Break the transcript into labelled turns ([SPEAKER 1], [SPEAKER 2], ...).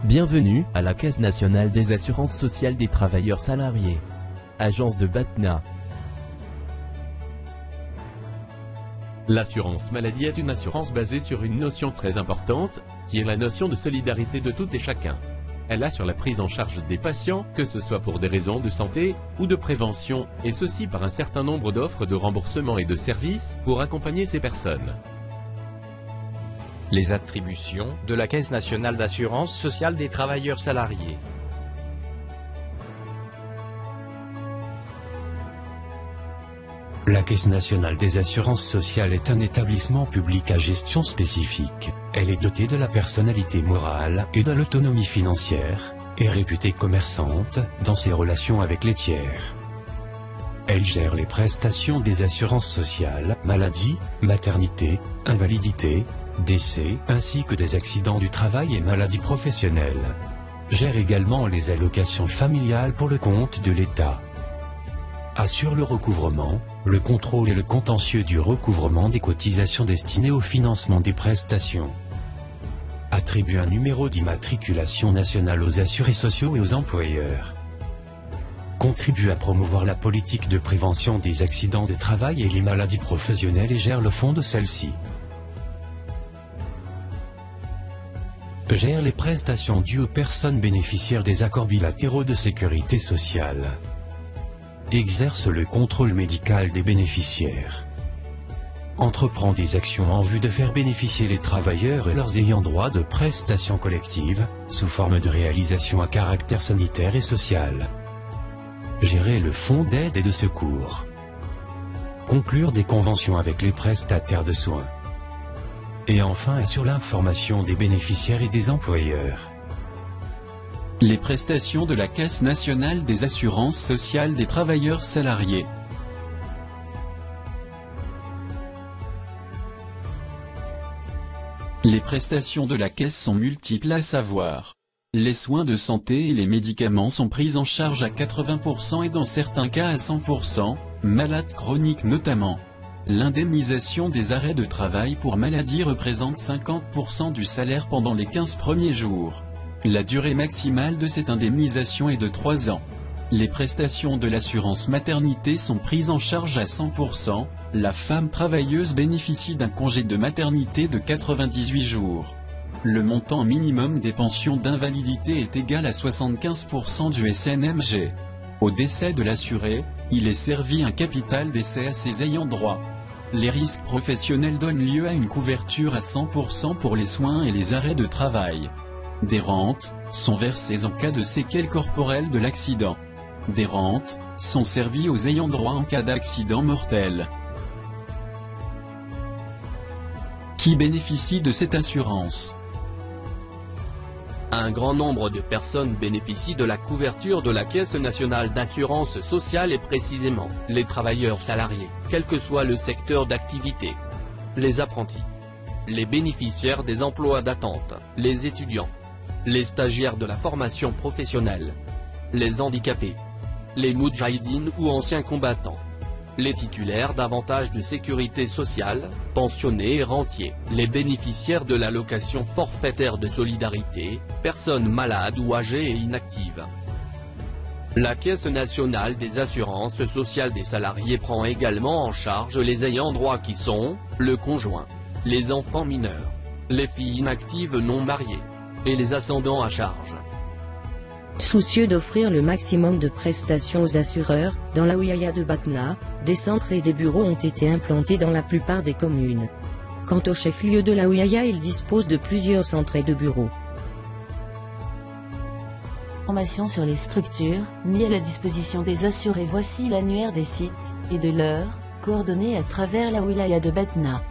[SPEAKER 1] Bienvenue à la Caisse nationale des assurances sociales des travailleurs salariés. Agence de Batna. L'assurance maladie est une assurance basée sur une notion très importante, qui est la notion de solidarité de tout et chacun. Elle assure la prise en charge des patients, que ce soit pour des raisons de santé ou de prévention, et ceci par un certain nombre d'offres de remboursement et de services pour accompagner ces personnes.
[SPEAKER 2] Les attributions de la Caisse nationale d'assurance sociale des travailleurs salariés.
[SPEAKER 3] La Caisse nationale des assurances sociales est un établissement public à gestion spécifique. Elle est dotée de la personnalité morale et de l'autonomie financière, et réputée commerçante dans ses relations avec les tiers. Elle gère les prestations des assurances sociales, maladie, maternité, invalidité, décès, ainsi que des accidents du travail et maladies professionnelles. Gère également les allocations familiales pour le compte de l'État. Assure le recouvrement, le contrôle et le contentieux du recouvrement des cotisations destinées au financement des prestations. Attribue un numéro d'immatriculation nationale aux assurés sociaux et aux employeurs. Contribue à promouvoir la politique de prévention des accidents de travail et les maladies professionnelles et gère le fonds de celle-ci. Gère les prestations dues aux personnes bénéficiaires des accords bilatéraux de sécurité sociale. Exerce le contrôle médical des bénéficiaires. Entreprend des actions en vue de faire bénéficier les travailleurs et leurs ayants droit de prestations collectives, sous forme de réalisation à caractère sanitaire et social. Gérer le fonds d'aide et de secours. Conclure des conventions avec les prestataires de soins. Et enfin assure l'information des bénéficiaires et des employeurs.
[SPEAKER 4] Les prestations de la Caisse nationale des assurances sociales des travailleurs salariés. Les prestations de la Caisse sont multiples à savoir. Les soins de santé et les médicaments sont pris en charge à 80% et dans certains cas à 100%, malades chroniques notamment. L'indemnisation des arrêts de travail pour maladie représente 50% du salaire pendant les 15 premiers jours. La durée maximale de cette indemnisation est de 3 ans. Les prestations de l'assurance maternité sont prises en charge à 100%, la femme travailleuse bénéficie d'un congé de maternité de 98 jours. Le montant minimum des pensions d'invalidité est égal à 75% du SNMG. Au décès de l'assuré, il est servi un capital décès à ses ayants droit. Les risques professionnels donnent lieu à une couverture à 100% pour les soins et les arrêts de travail. Des rentes sont versées en cas de séquelles corporelles de l'accident. Des rentes sont servies aux ayants droit en cas d'accident mortel. Qui bénéficie de cette assurance ?
[SPEAKER 1] Un grand nombre de personnes bénéficient de la couverture de la Caisse nationale d'assurance sociale et précisément les travailleurs salariés, quel que soit le secteur d'activité. Les apprentis, les bénéficiaires des emplois d'attente, les étudiants, les stagiaires de la formation professionnelle, les handicapés, les moudjahidines ou anciens combattants, les titulaires d'avantages de sécurité sociale, pensionnés et rentiers, les bénéficiaires de l'allocation forfaitaire de solidarité, personnes malades ou âgées et inactives. La Caisse nationale des assurances sociales des salariés prend également en charge les ayants droit qui sont, le conjoint, les enfants mineurs, les filles inactives non mariées, et les ascendants à charge.
[SPEAKER 5] Soucieux d'offrir le maximum de prestations aux assureurs, dans la wilaya de Batna, des centres et des bureaux ont été implantés dans la plupart des communes. Quant au chef-lieu de la wilaya, il dispose de plusieurs centres et de bureaux.
[SPEAKER 6] Informations sur les structures, mis à la disposition des assurés. Voici l'annuaire des sites, et de leurs coordonnées à travers la wilaya de Batna.